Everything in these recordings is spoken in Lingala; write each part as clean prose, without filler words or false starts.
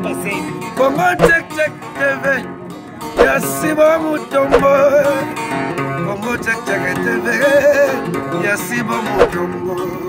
Congo check check TV. Yasibo Mutombo. Congo check check TV. Yasibo Mutombo.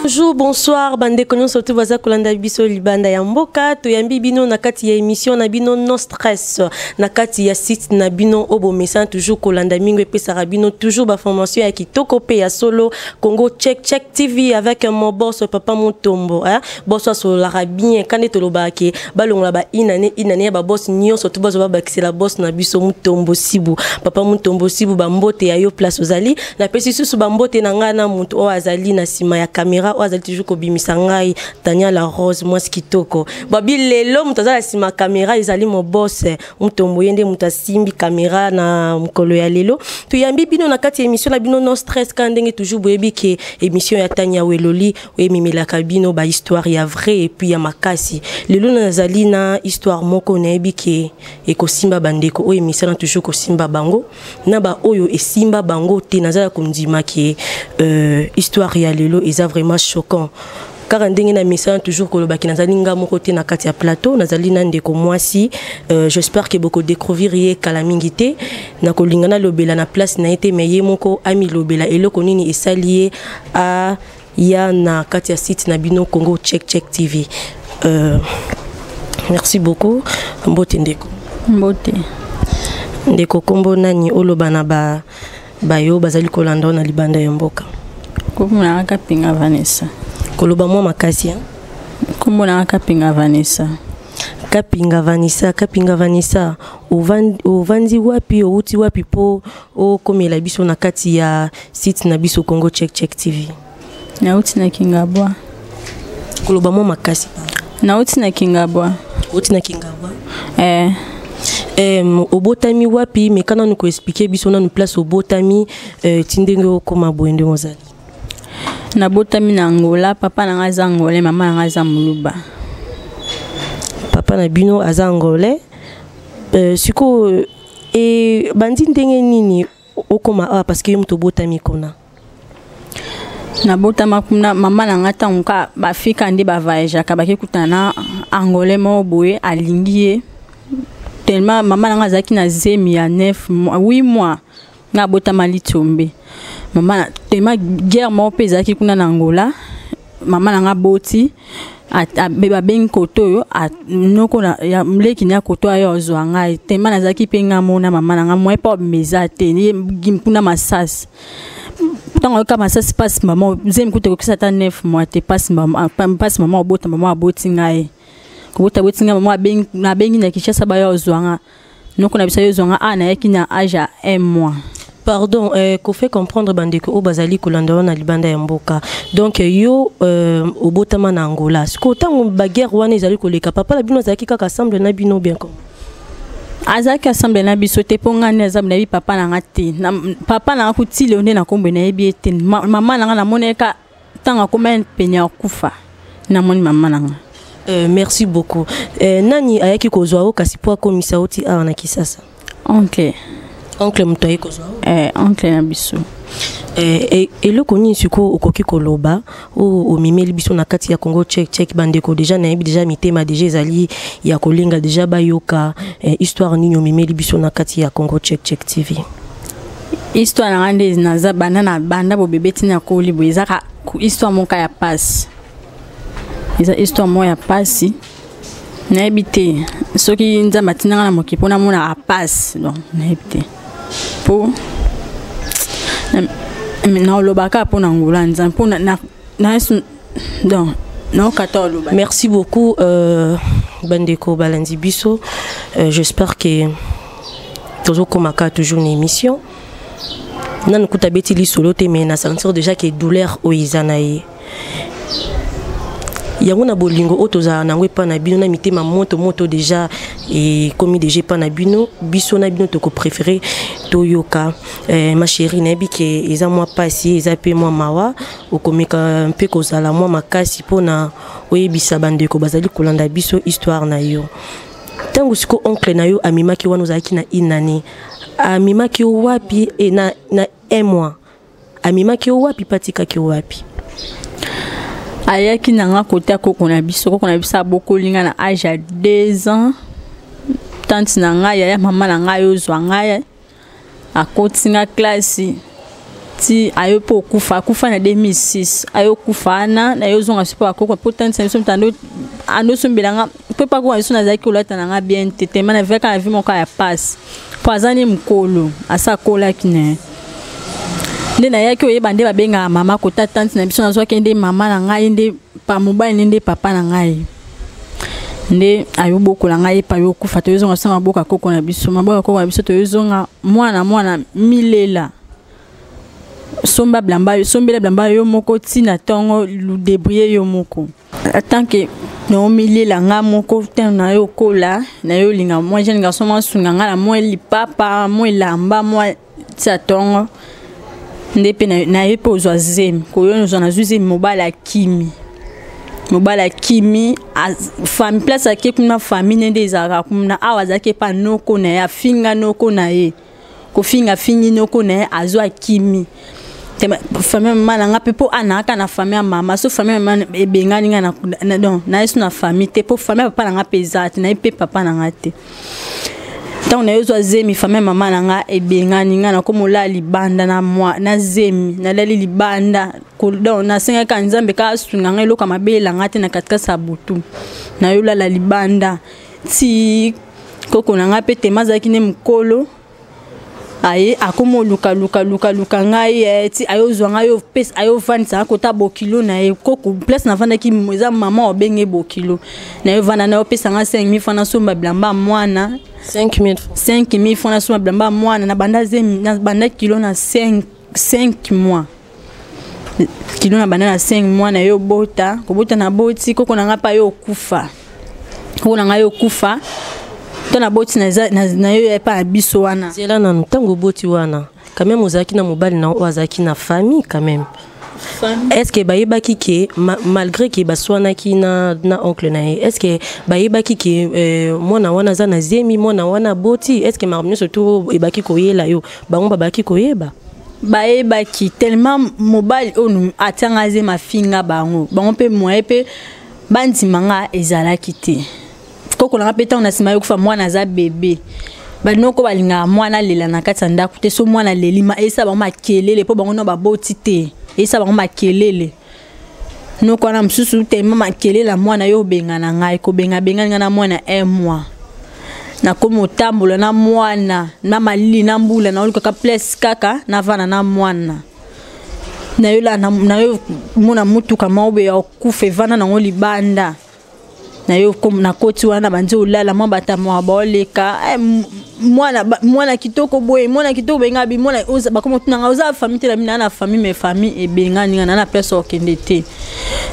Bonjour, bonsoir, bande konyo sotu baza kolanda biso libanda ya mboka to yambi bino na kati ya émission na bino no stress na kati ya site na bino obo message toujours kolanda mingo epesa bino toujours ba formation ya kitoko pe ya solo Congo check check TV avec mon boss papa Mutombo hein boss so la bien kane to lobaki balonga ba inane ba boss nyo sotu bazo ba bakisela boss na biso Mutombo Sibu papa Mutombo Sibu ba mbote ya yo place ozali na pesi susu ba mbote na ngana muntu o azali na sima ya caméra oazali toujours ko bimisa ngai Tania la Rose moi skitoko babi lelo mutaza sima caméra ezali mo boss Mutombo yende mutasimbi caméra na mkolo ya lelo to yambi bino na kati émission na bino no stress kandenge toujours boyebi ke émission ya Tania Weloli we mimela kabino ba histoire ya vrai et puis ya makasi lelo nazali na histoire moko na yebi ke ekosimba bandeko o émission na toujours ko simba bango na ba oyo esimba bango te nazala kumdima ke histoire ya lelo eza vraiment choquant car ndenge na message toujours ko lobaki nazali ngamo côté na kati ya plateau nazali na ndeko mwasi j'espère que beaucoup découvrir ye kala mingité na ko lingana lobela na place na été meye moko ami lobela eloko nini esalié a ya na kati ya site na bino Congo check check TV merci beaucoup mbote ndeko mbote ndeko kombo nani olobana ba yo bazali kolanda na libanda ya mboka Kumuna Kapinga Vanessa. Koloba mwa makasi ya? Kumuna Kapinga Vanessa. Kapinga Vanessa. Ovandi wapi, outi wapi po o komela biso na kati ya site na biso Congo check check TV. Na uti na Kingabwa. Koloba mwa makasi. Na uti na Kingabwa. Uti na Kingabwa. Obotami wapi mekana nuko expliquer biso na nu place obotami tindenge okoma boende mozali. Na botami na Angola, papa na ngaza Angolais, mama na ngaza Muluba. Papa na bino aza Angolais. Siko bandi ndenge nini okoma parce que mto botami kona. Na botama kuna mama na ngata nka bafika ndi ba voyage akabaki kutana Angolais mo boye alingie. Tellement maman na ngaza ki na zemi ya 8 mois na botama litombe. Maman tellement guerre mo peza ki kuna na Angola. Maman na nga boti a beba ben koto yo noko na ya mleki na koto ayo zwa ngai tellement na zaki penga mona maman na nga mo pa mezate ni kuna masas. Tant que masas passe maman zemi kuto ko sata 9 mois te passe maman obota maman aboti ngai. Kubota botinga mama na bengi na Kishasa ba yo zwanga noko na bisa yo zwanga ana yaki na aja 1 mois. Pardon, qu'on fait comprendre bandeko o bazali kolanda na libanda ya mboka. Donc yo obotama na Angola. Siko tango ba guerre wana ezali koleka papa la bino azaki kaka assemble na bino bien comme. Azaki assemble na biso te ponga na azam na bi papa na ngati. Na papa na kutile onde na kombe na yebi ete. Mama na na moneka tanga koma penya kufa. Na moni mama na nga. Merci beaucoup. Nani ayaki kozwa o kasi po akomisa oti a na Kisasa. Oncle mutaye kozwa. Oncle na biso. Eloko nini siko okoki koloba o mimeli biso na kati ya Congo check check bandeko déjà na yebi déjà mitema déjà ezali ya kolinga déjà bayoka histoire nini o mimeli biso na kati ya Congo check check TV. Histoire na ngande na za banda bo bebeti na ko libo ezaka histoire moka ya passe. Eza histoire mo ya pasi na ebité soki nza matina na mokipo na mona a passe donc na ebité po na lobaka po na Angola nza po na donc non 14. Merci beaucoup bandeko balandi biso j'espère que toujours komaka toujours une émission nan kutabeti li solo te mais na sentir déjà que douleur o izanaye yango na bolingo otoza nangwe pa na bino na mitema moto déjà et comme déjà pa na bino biso na bino to ko préférer toyoka ma chérie na bi ke eza moi pasi eza pe moi mawa okomeka mpe kozala moi makasi pona oyebisa bandeko bazali kolanda biso histoire na yo tango siko oncle na yo amimaki wana ozalaki na inani amimaki wapi e na 1 mois amimaki wapi patika ki wapi ayaki nanga kota koko na biso aboko linga na âge ya 2 ans. Tante na ngai ya mama na ngai ozwa ngai akotinga classe ti ayo po kufa na 2006 ayo kufa na yo zonga sipo akoko potante na biso mtando ando sombelanga pe pa ko biso na zaki olata na nga bien tete mana veka na vi moko ya passe po azani mkolo asa kola kine nde na yaki oyeba nde babenga mama kota tante na biso na zwa kende mama na ngai nde pa mobali nde papa na ngai nde ayo bokola ngai pa yo kufa to yozonga sama boka koko na biso maboka koko na biso to yozonga mwana milela somba blamba yo moko tina tongo lu débrouiller yo moko tant que no milela nga moko tena yo kola na yo linga moi jeune garçon moi sunga nga la moi lipapa moi lamba moi tia tongo nde pe na yo po zo zem ko yo zo na zuzi mobala kimi a fami place ake kuna famille nde ezaka kuna awazake pa noko na ya finga noko na ye ko finga fingi noko na ye azwa kimi famille mama nga pepo anaka na famille mama so famille mama ebengani nga na don na yesu na famille te po famille papa nga pezate na pe papa nga te tant na yesu zemi famille mama nga ebengani nga na komola libanda na moi na zemi na lali libanda ko don na senga ka nzambe ka sunga nga eloka mabela nga te na katika sabutu na yo la libanda ti koko na nga pe te mazaki ne mkolo aye akomo luka ngai ti ayo zwanga yo pes ayo vanisa ko ta bokilo na ye koko place na vanda ki moza mama obenge bokilo na yo vanda na yo pesa nga 5000 francs somba blamba mwana 5000 francs somba blamba mwana na banda kilo na 5 mois kilo na banda na 5 mois na yo bota ko bota na boti koko na nga pa yo kufa ko na nga yo kufa tona boti na yo pa biso wana zela na ntango boti wana quand même ozaki na mobali na ozaki na famille quand même est-ce que bayebaki ke malgré que baswanaki na oncle na est-ce que bayebaki ke mwana wana za na zemi mwana wana boti est-ce que marmio surtout ebaki koyela yo bango babaki koyeba bayebaki tellement mobali onu atanga ze mafinga bango pe moye pe bandimanga ezalaki te koko na peta on asima yo kufa mwana za bébé banoko balinga mwana lela na kati ndako te so mwana lelima esa ba makelele po bango no ba boti te esa ba makelele noko na msusu te mama makelele mwana yo benga na ngai ko benga na mwana 1 mois na komo tambola na mwana na malili na mbula na oluka ka place kaka na vana na mwana na yo la na yo mona mutuka maobe ya kufe vana na ngoli banda na yo comme na koti wana banze olala mwa batamo aboleka mwana kitoko boye mwana kitoko benga bi mwana bakomo tunanga oza famille te na famille mais famille ebenga ninga na pesa okende te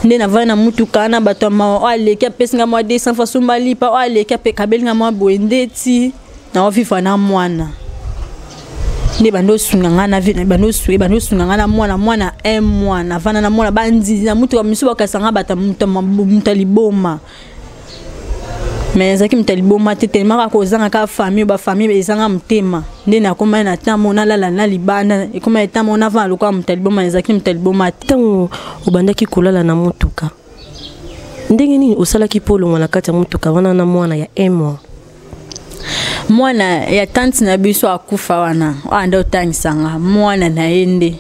nde na vana mutuka na batamo aleka pesinga mwa 200 fois sombali pa aleka pe kabelinga mwa boende ti na ofifa na mwana nde bando sunganga na vie bando sunganga na mwana 1 mois na vana na mwana banzi na mutuka misu bakasanga mutaliboma mais zaki mutaliboma te tellement ko zanga ka famille ba famille ezanga mutema nde na koma na tamo na lala na libanda e koma etamo na va lokwa mutaliboma zaki mutaliboma tango obandaki kolala na mutuka ndenge nini osalaki polo mwana kati ya mutuka wana na mwana ya 1 mois mwana ya tante na biso akufa wana anda otangisanga mwana na ende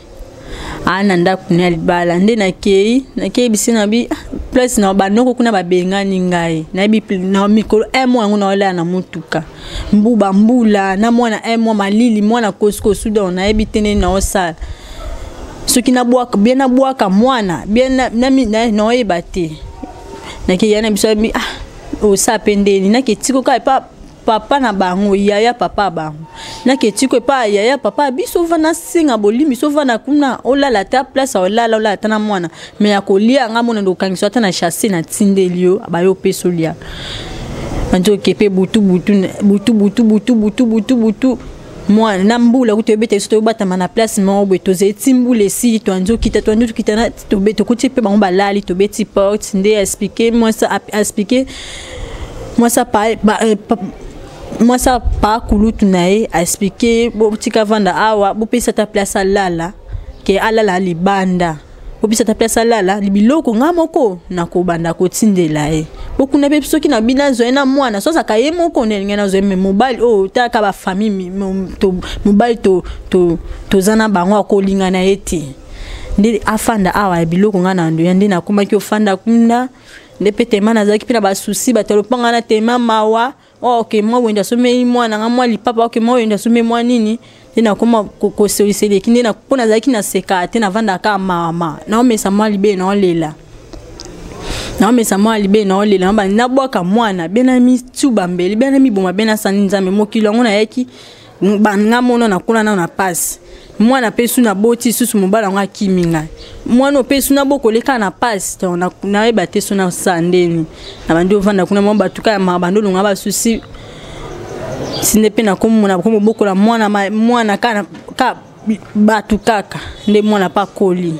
ana ndaku na libala nde na kei bisina bi place na banoko kuna babengani ngai na bi na mikolo 1 mois ngona ola na mutuka mbula na mwana 1 mois malili mwana kosko sudan na ebitene na osala soki na bwaka mwana bien na oyebate na ke yana biso bi osapendeni na ke tiko ka pa papa na bango yaya papa bango na ke tiko pa yaya papa biso vana singa bolimi so vana kuna olala ta place olala ta na mwana me ya kolia nga mona ndo kangiso ta na chasser na tindelio abayo pesolia banjo kepe butu mwana na mbula kutebeta so bata mana place mo beto zetimbule si to anjo kita na to beto kuti pe bango balali to beti porte nde expliquer moi ça pas kulutu nae expliquer bo tika vanda awa bo pesa ta place alala ke alala libanda opesa ta place alala biloko nga moko na kobanda kotindela ye bokuna pe soki na bina zo na mwana so saka ye moko ndenge na zo me mobile ta ka ba famille to mobile to zana bango akolinga na yeti ndi afanda awa biloko nga na ndo yandi na kuma ki ofanda kuna nde pete mana zaki pina ba souci ba telo panga na tema mawa okay moi wenda somei mwana nga mwa lipapa okay moi wenda somei mwa nini tena kuma ko solisele kinde na pona zaki na seka tena vanda ka mama na omesa mwa libe na olela na omesa mwa libe na olela ba na bwaka mwana bena mi tuba mbeli bena mi boma bena saninza me mokilo ngona yaki nga mona na kuna na passe mwana pesu na boti susu mobala nga kiminga mwana pesu na boko leka na passe na eba te so na sandeni na bandi ovanda kuna mwa batuka ya mabando nga ba susi sinepe na komona komo boko la mwana ka batu kaka nde mwana pa koli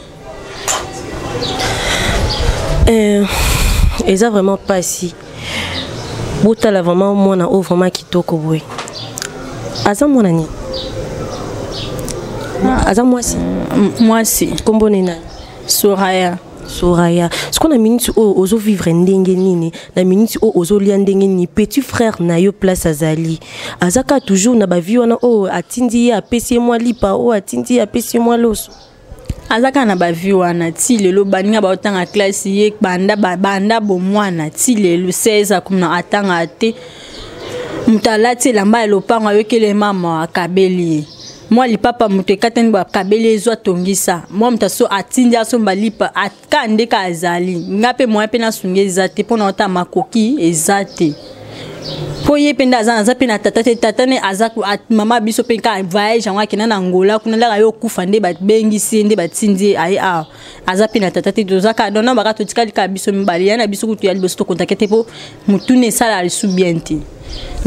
eza vraiment pas si botala vraiment mwana o vraiment kitoko boy aza mwana ni aza mwasi kombo nena Soraya ce qu'on a minute ozo vivre ndenge nini na minute ozo lia ndenge nini petit frère na yo place azali azaka toujours na ba vie wana atindi ya pesi moi lipa atindi ya pesi moi loso azaka na ba vie wana ti lelo baninga ba otanga classe ye banda bo mwana ti lelo 16 comme atanga ate mutalati lamba lopango yokele mama akabeli moi li papa muto katani ba kabeli ezwa tongisa moi mutaso atindi aso mbalipa akande ka azali ngape moi pe na sunge ezate pona ota makoki ezate po ye penda azana za pe na tata ne azaku mama biso pe ka voyage ngwa kina na Angola kuna la yo kufa nde ba bengisi nde batindi ai aza pe na tata te dozaka dona ba ka totikali ka biso mbali yana biso kutu ya liboso to contacter po mutune sala ali subiente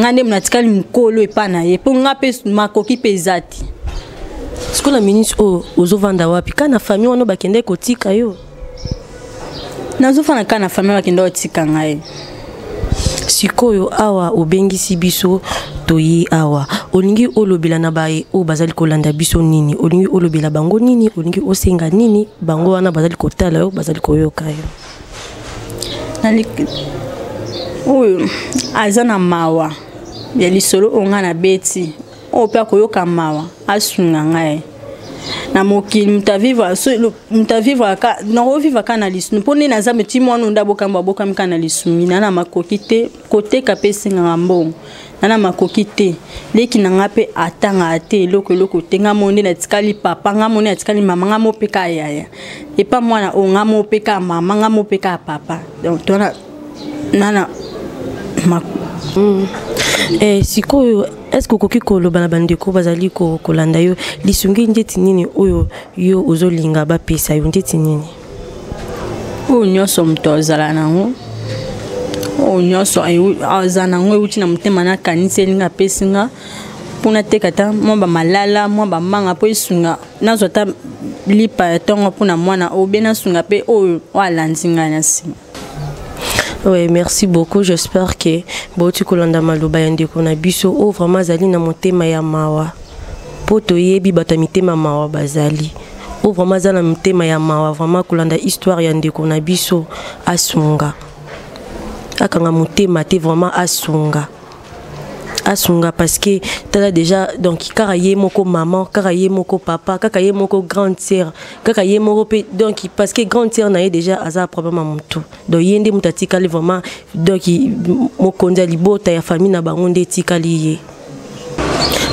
ngande munatikali mukolo epana ye po ngape makoki pe ezati Siko la minute ozo vanda wapi kana famille wana bakende kotika yo nazo fana kana famille bakende kotika ngai sikoyo awa obengisi biso toyi awa olingi olobela na bae bazali kolanda biso nini olingi olobela bango nini olingi osenga nini bango wana bazali kotala yo bazali koyoka yo azana mawa ya lisolo onga na beti pe koyoka mawa asunga ngai na mokili mutavivre ka na revivre kana lisunu pone na zambe ti mwana ndaboka mbaboka mkana lisumi na makoki te kote kapesi ngambongo na makoki te leki na ngape atanga ate eloko tenga monde na tikali papa nga monde na tikali mama nga mopeka yaya et pas mwana nga mopeka mama nga mopeka papa donc tona nana sikoyo est-ce que koki koloba na bandeko bazali kolanda yo lisungi ndeti nini oyo yo ozolinga bapesa yo ndeti nini nyonso moto azala nango nyonso azala nango euti na motema na kanisa elinga apesi nga mpona teka ta mwa bamalala mwa bamanga mpo esunga nazwa ta lipa ya ntongo mpona mwana obe nasunga mpe oyo alandi ngai na nsima. Oui, merci beaucoup. J'espère que Bauti Kolanda Maloba Yandeko na biso o vraiment zali na motema ya mawa. Poto yebi batamitema mawa bazali. O vraiment zala motema ya mawa vraiment Kolanda histoire Yandeko na biso asunga. Akanga motema te vraiment asunga. Asunga parce que t'as déjà donc karaye moko maman karaye moko papa kakaye moko grande sœur kakaye moko donc parce que grande sœur na déjà aza problème à mutu donc yende mutati kali vraiment donc mokonza libota ya famille na bango ndeti kali.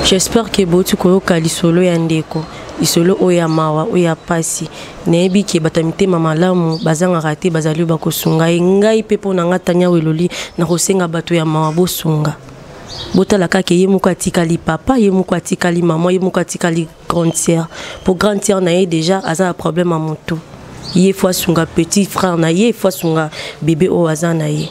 J'espère que Bauti koyoka lisolo ya ndeko isolo oya mawa oya pasi nebi ke batamite mamalamu bazanga rate bazali bakosunga ngai pepo na ngatanya weloli na kosenga bato ya mawa bosunga botala kake ye moko atikali papa ye moko atikali maman ye moko atikali grande sœur pour grande sœur na ye déjà aza un problème à moto ye fois sunga petit frère na ye fois sunga bébé o aza na ye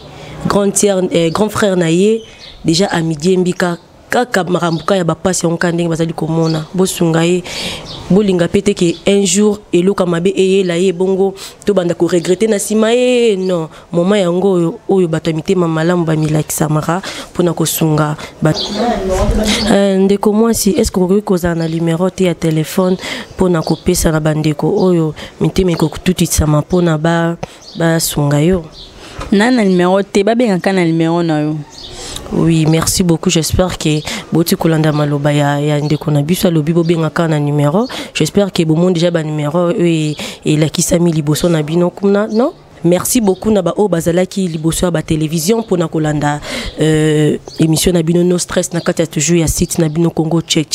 grande sœur grand frère na ye déjà à midi mbika kaka makambuka ya bapasi on kandenge bazali komona bosunga ye bolinga pete que un jour eloka mabe eyela ye bongo to banda ko regretter na sima ye non moment yango oyo bato mitema malamu ba milakisa mara pona ko sunga ndeko mwasi est-ce que koza na numéro te ya téléphone pona ko pesa na bandeko oyo mitema ko tutitsama pona ba sunga yo nana numéro te ba benga kana numéro na yo. Oui, merci beaucoup. J'espère que Boti Kolanda Maloba ya ndeko na biso alobi bo benga kana numéro. J'espère que bon déjà ba numéro et la kisami liboso na bino kuna non. Merci beaucoup na ba o bazalaki liboso ba télévision pona kolanda émission na bino no stress na kati toujours ya site na bino Congo check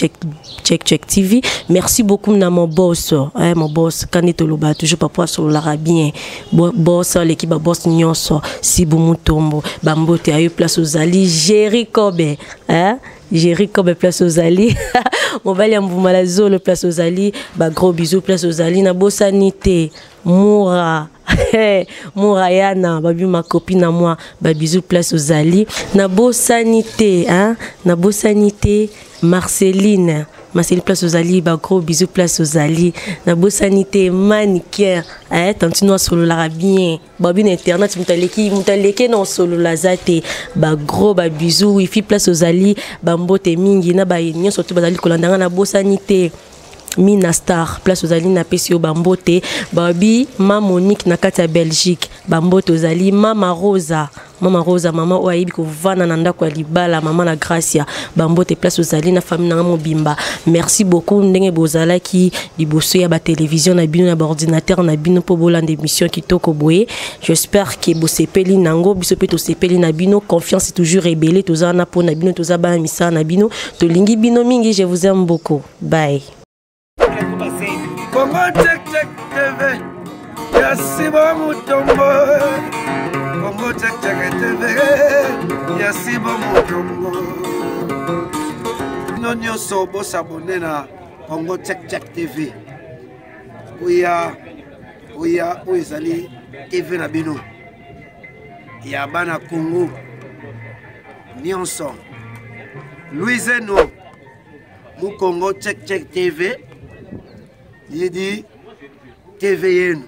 TV. Merci beaucoup na mon boss mon boss kanetoloba toujours papa sur la bien boss l'équipe boss nyonso si bumutombo bambote ayo place aux ali Jericobe Jericobe place aux ali on va aller mbumala zolo place aux ali ba gros bisous place aux ali na bosanité Moura Mourayana babi ma copine à moi ba bisous place aux ali na bosanité na bosanité Marceline place aux ali ba gros bisous place aux ali na bosanité mannequin tantino solo la bien babi internet mutaleki non solo la zate ba gros ba bisous wifi place aux ali ba mbote mingi na ba nyo surtout bazali kolandanga na bosanité Mina Star place aux ali na pesio bambote babi ma Monique na kati Belgique bambote aux ali mama Rosa mama oayibi ko vana na ndako ya libala mama na Gracia bambote place aux ali na famille na mobimba. Merci beaucoup ndenge bozala ki liboso ya ba télévision na bino na ba ordinateur na bino po bolanda émission kitoko boye. J'espère que bo sepeli nango biso pe to sepeli na bino confiance toujours rebelle toza na po na bino toza ba misa na bino to lingi bino mingi. Je vous aime beaucoup. Bye. Congo check TV Yasibo Mutombo Congo check TV Yasibo Mutombo Nonyo sobo s'abonner na Congo check TV Oya ezali TV na bino ya bana Congo nyonso Louise no mu Congo check TV il dit TV yenu